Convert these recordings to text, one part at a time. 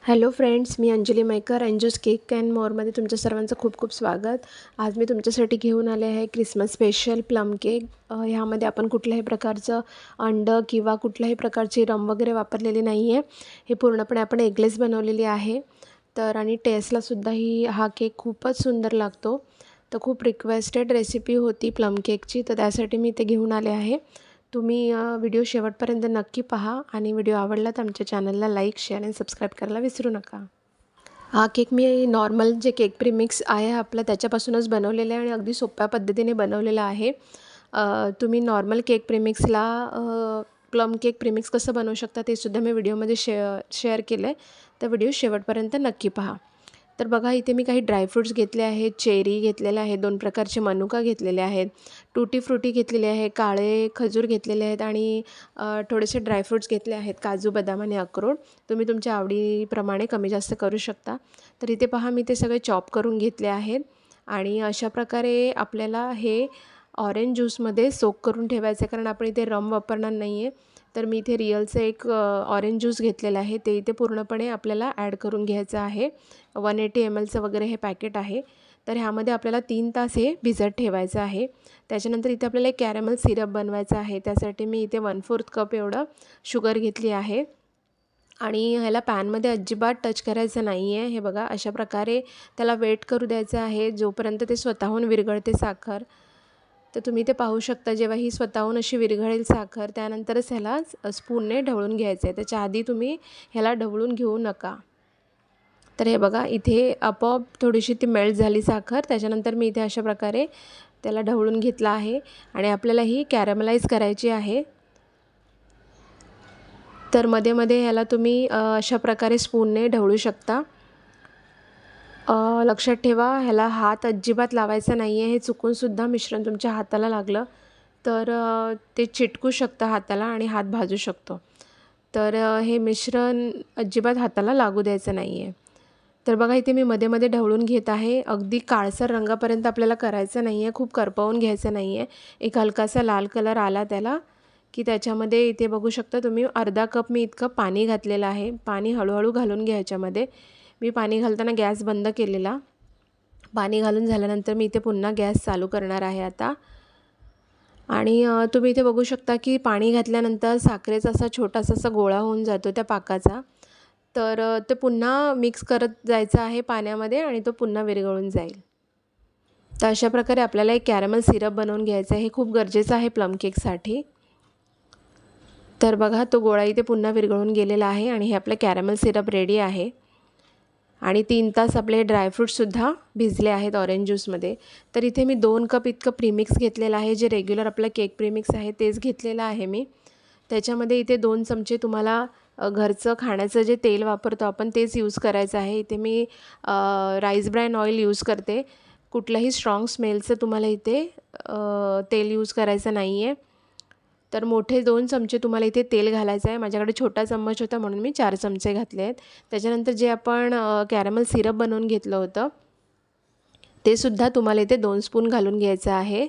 Hello friends, मी Anjali Maykar, enjoys cake and मोरमध्ये तुमच्या सर्वांचं खूप खूप स्वागत. आज मी तुमच्यासाठी घेऊन आले आहे क्रिसमस स्पेशल प्लम केक. ह्यामध्ये आपण कुठल्याही प्रकारचं अंडं किंवा कुठल्याही प्रकारची रम वगैरे वापरलेली नाही आहे. हे पूर्णपणे आपण एगलेस बनवलेली आहे. तर आणि टेस्टलासुद्धा हा केक खूपच सुंदर लागतो. तर खूप रिक्वेस्टेड रेसिपी होती प्लम केकची, तर त्यासाठी मी ते घेऊन आले आहे. तुम्ही व्हिडिओ शेवटपर्यंत नक्की पहा आणि व्हिडिओ आवडला तर आमच्या चॅनलला लाईक, शेअर आणि सबस्क्राईब करायला विसरू नका. हा केक मी नॉर्मल जे केक प्रीमिक्स आहे आपलं त्याच्यापासूनच बनवलेला आहे आणि अगदी सोप्या पद्धतीने बनवलेला आहे. तुम्ही नॉर्मल केक प्रीमिक्सला प्लम केक प्रीमिक्स कसं बनवू शकता ते सुद्धा मी व्हिडिओमध्ये शेअर केलं आहे. तर व्हिडिओ शेवटपर्यंत नक्की पहा. तर बघा, इथे मी काही ड्रायफ्रूट्स घेतले आहेत, चेरी घेतलेले आहेत, 2 प्रकारचे मनुका घेतलेले आहेत, टूटी फ्रुटी घेतलेले आहे, काळे खजूर घेतलेले आहेत आणि थोडेसे ड्रायफ्रूट्स घेतले आहेत, काजू, बदाम आणि अक्रोड. तुम्ही तुमच्या आवडीप्रमाणे कमी जास्त करू शकता. तर इथे पहा, मी ते सगळे चॉप करून घेतले आहेत आणि अशा प्रकारे आपल्याला हे ऑरेंज ज्यूसमध्ये सोक करून ठेवायचं आहे, कारण आपण इथे रम वापरणार नाही आहे. तर मी इथे रिअलचं एक ऑरेंज ज्यूस घेतलेलं आहे, ते इथे पूर्णपणे आपल्याला ॲड करून घ्यायचं आहे. 180 mlचं वगैरे हे पॅकेट आहे. तर ह्यामध्ये आपल्याला 3 तास हे भिजत ठेवायचं आहे. त्याच्यानंतर इथे आपल्याला एक कॅरमल सिरप बनवायचं आहे. त्यासाठी मी इथे 1/4 कप एवढं शुगर घेतली आहे आणि ह्याला पॅनमध्ये अजिबात टच करायचं नाही आहे. हे बघा, अशा प्रकारे त्याला वेट करू द्यायचं आहे जोपर्यंत ते स्वतःहून विरघळते साखर. तर तुम्ही ते पाहू शकता, जेव्हा ही स्वतःहून अशी विरघळेल साखर त्यानंतरच ह्याला स्पूनने ढवळून घ्यायचं आहे. त्याच्या आधी तुम्ही ह्याला ढवळून घेऊ नका. तर हे बघा, इथे आपोआप थोडीशी ती मेल्ट झाली साखर. त्याच्यानंतर मी इथे अशा प्रकारे त्याला ढवळून घेतला आहे आणि आपल्याला ही कॅरमलाइज करायची आहे. तर मध्ये ह्याला तुम्ही अशा प्रकारे स्पूनने ढवळू शकता. लक्षात ठेवा, ह्याला हात अजिबात लावायचा नाही आहे. हे चुकूनसुद्धा मिश्रण तुमच्या हाताला लागलं तर ते चिटकू शकतं हाताला आणि हात भाजू शकतो. तर हे मिश्रण अजिबात हाताला लागू द्यायचं नाही आहे. तर बघा, इथे मी मध्ये ढवळून घेत आहे. अगदी काळसर रंगापर्यंत आपल्याला करायचं नाही आहे, खूप करपवून घ्यायचं नाही आहे. एक हलकासा लाल कलर आला त्याला की त्याच्यामध्ये इथे बघू शकता तुम्ही, अर्धा कप मी इतकं पाणी घातलेलं आहे. पाणी हळूहळू घालून घ्या ह्याच्यामध्ये. मी पाणी घालताना गॅस बंद केलेला. पाणी घालून झाल्यानंतर मी इथे पुन्हा गॅस चालू करणार आहे आता. आणि तुम्ही इथे बघू शकता की पाणी घातल्यानंतर साखरेचा असा छोटासा असा गोळा होऊन जातो त्या पाकाचा. तर ते पुन्हा मिक्स करत जायचं आहे पाण्यामध्ये आणि तो पुन्हा विरघळून जाईल. तर अशा प्रकारे आपल्याला एक कॅरमल सिरप बनवून घ्यायचं आहे. हे खूप गरजेचं आहे प्लम केकसाठी. तर बघा, तो गोळा इथे पुन्हा विरघळून गेलेला आहे आणि हे आपलं कॅरमल सिरप रेडी आहे. आणि 3 तास आपले ड्रायफ्रूट्ससुद्धा भिजले आहेत ऑरेंज ज्यूसमध्ये. तर इथे मी 2 कप इतकं प्रीमिक्स घेतलेलं आहे, जे रेग्युलर आपलं केक प्रीमिक्स आहे तेच घेतलेलं आहे मी. त्याच्यामध्ये इथे 2 चमचे तुम्हाला घरचं खाण्याचं जे तेल वापरतो आपण तेच यूज करायचं आहे. इथे मी राईस ब्रॅन ऑइल यूज करते. कुठलंही स्ट्रॉंग स्मेलचं तुम्हाला इथे तेल यूज करायचं नाही आहे. तर मोठे 2 चमचे तुम्हाला इथे तेल घालायचं आहे. माझ्याकडे छोटा चम्मच होता म्हणून मी 4 चमचे घातले आहेत. त्याच्यानंतर जे आपण कॅरमल सिरप बनवून घेतलं होतं ते सुद्धा तुम्हाला इथे 2 स्पून घालून घ्यायचं आहे.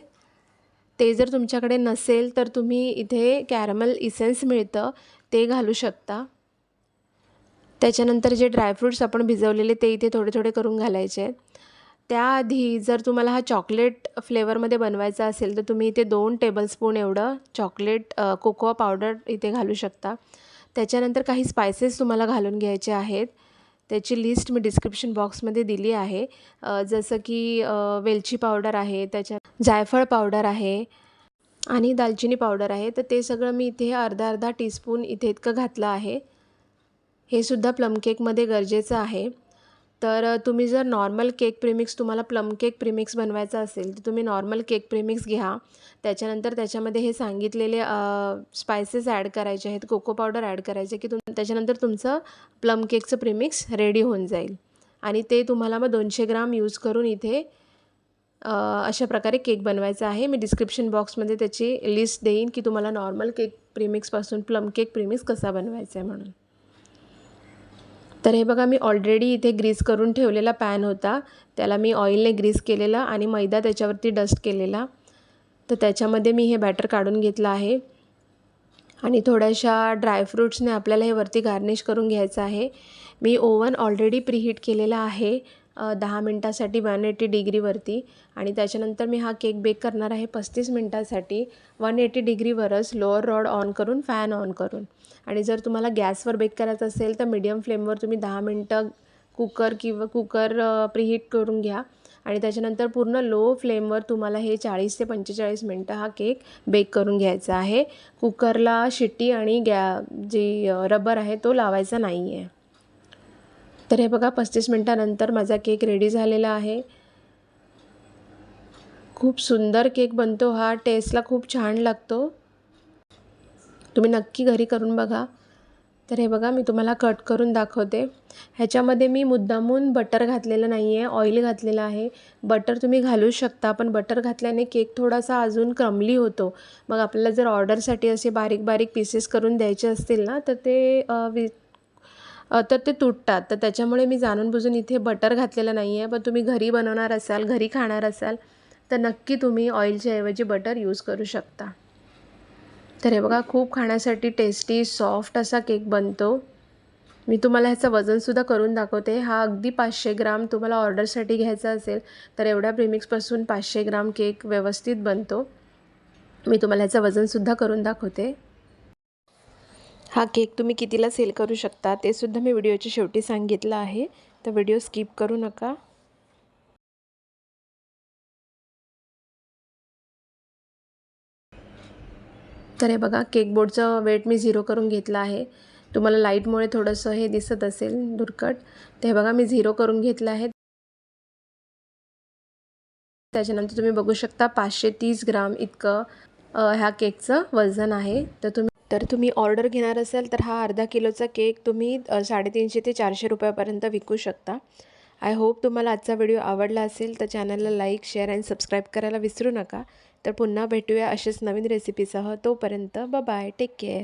ते जर तुमच्याकडे नसेल तर तुम्ही इथे कॅरमल इसेन्स मिळतं ते घालू शकता. त्याच्यानंतर जे ड्रायफ्रूट्स आपण भिजवलेले ते इथे थोडे थोडे करून घालायचे आहेत. त्याआधी जर तुम्हाला हा चॉकलेट फ्लेवरमध्ये बनवायचा असेल तर तुम्ही इथे 2 टेबलस्पून एवढं चॉकलेट कोकोआ पावडर इथे घालू शकता. त्याच्यानंतर काही स्पायसेस तुम्हाला घालून घ्यायचे आहेत. त्याची लिस्ट मी डिस्क्रिप्शन बॉक्समध्ये दिली आहे. जसं की वेलची पावडर आहे, त्याच्यात जायफळ पावडर आहे आणि दालचिनी पावडर आहे. तर ते सगळं मी इथे अर्धा टीस्पून इथे इतकं घातलं आहे. हे सुद्धा प्लम केकमध्ये गरजेचं आहे. तर तुम्ही जर नॉर्मल केक प्रीमिक्स, तुम्हाला प्लम केक प्रीमिक्स बनवायचा असेल तर तुम्ही नॉर्मल केक प्रीमिक्स घ्या. त्याच्यानंतर त्याच्यामध्ये हे सांगितलेले स्पायसेस ॲड करायचे आहेत, कोको पावडर ॲड करायचे की त्याच्यानंतर तुमचं प्लम केकचं प्रीमिक्स रेडी होऊन जाईल. आणि ते तुम्हाला मग 200 ग्राम यूज करून इथे अशा प्रकारे केक बनवायचा आहे. मी डिस्क्रिप्शन बॉक्समध्ये त्याची लिस्ट देईन की तुम्हाला नॉर्मल केक प्रीमिक्सपासून प्लम केक प्रीमिक्स कसा बनवायचा आहे म्हणून. तर हे बघा, मी ऑलरेडी इथे ग्रीस करून ठेवलेला पॅन होता. त्याला मी ऑइलने ग्रीस केलेला आणि मैदा त्याच्यावरती डस्ट केलेला. तर त्याच्यामध्ये मी हे बॅटर काढून घेतलं आहे आणि थोड्याशा ड्रायफ्रूट्सने आपल्याला हे वरती गार्निश करून घ्यायचं आहे. मी ओव्हन ऑलरेडी प्रीहीट केलेला आहे 10 मिनटासाठी 180 डिग्रीवरती आणि त्याच्यानंतर मी हा केक बेक करणार आहे 35 मिनटासाठी 180 डिग्रीवरच लोअर रॉड ऑन करून फॅन ऑन करून. आणि जर तुम्हाला गॅसवर बेक करायचं असेल तर मीडियम फ्लेमवर तुम्ही 10 मिनटं कुकर प्रीहीट करून घ्या आणि त्याच्यानंतर पूर्ण लो फ्लेमवर तुम्हाला हे 40 ते 45 मिनटं हा केक बेक करून घ्यायचा आहे. कुकरला शिट्टी आणि जी रबर आहे तो लावायचा नाही आहे. तर हे बघा 35 मिनटानंतर माझा केक रेडी झालेला आहे. खूप सुंदर केक बनतो हा, टेस्टला खूप छान लागतो. तुम्ही नक्की घरी करून बघा. तर हे बघा मी तुम्हाला कट करून दाखवते. ह्याच्यामध्ये मी मुद्दामून बटर घातलेलं नाही आहे, ऑइल घातलेलं आहे. बटर तुम्ही घालू शकता, पण बटर घातल्याने केक थोडासा अजून क्रमली होतो. मग आपल्याला जर ऑर्डरसाठी असे बारीक बारीक पीसेस करून द्यायचे असतील ना तर ते तुटतात. तर त्याच्यामुळे मी जाणून-बुजून इथे बटर घातलेलं नाही आहे. पण तुम्ही घरी बनवणार असाल, घरी खाणार असाल तर नक्की तुम्ही ऑइलच्या ऐवजी बटर यूज करू शकता. तर हे बघा खूप खाण्यासाठी टेस्टी सॉफ्ट असा केक बनतो. मी तुम्हाला ह्याचं वजनसुद्धा करून दाखवते. हा अगदी 500 ग्राम तुम्हाला ऑर्डरसाठी घ्यायचा असेल तर एवढ्या प्रीमिक्सपासून 500 ग्राम केक व्यवस्थित बनतो. मी तुम्हाला ह्याचं वजनसुद्धा करून दाखवते. हा केक तुम्ही कितीला सेल करू शकता ते सुद्धा मी व्हिडिओच्या शेवटी सांगितलं आहे. तर व्हिडिओ स्किप करू नका. तर हे बघा केक बोर्डचं वेट मी 0 करून घेतलं आहे. तुम्हाला लाईटमुळे थोडंसं हे दिसत असेल धुरकट. तर हे बघा मी 0 करून घेतलं आहे. त्याच्यानंतर तुम्ही बघू शकता 530 ग्राम इतकं ह्या केकचं वजन आहे. तर तुम्ही ऑर्डर घेणार असाल तर हा अर्धा किलोचा केक तुम्ही 350 ते 400 रुपयापर्यंत विकू शकता. आय होप तुम्हाला आजचा व्हिडिओ आवडला असेल तर चॅनलला लाईक, शेअर आणि सबस्क्राईब करायला विसरू नका. तर पुन्हा भेटूया अशाच नवीन रेसिपीसह. तोपर्यंत बाय, टेक केअर.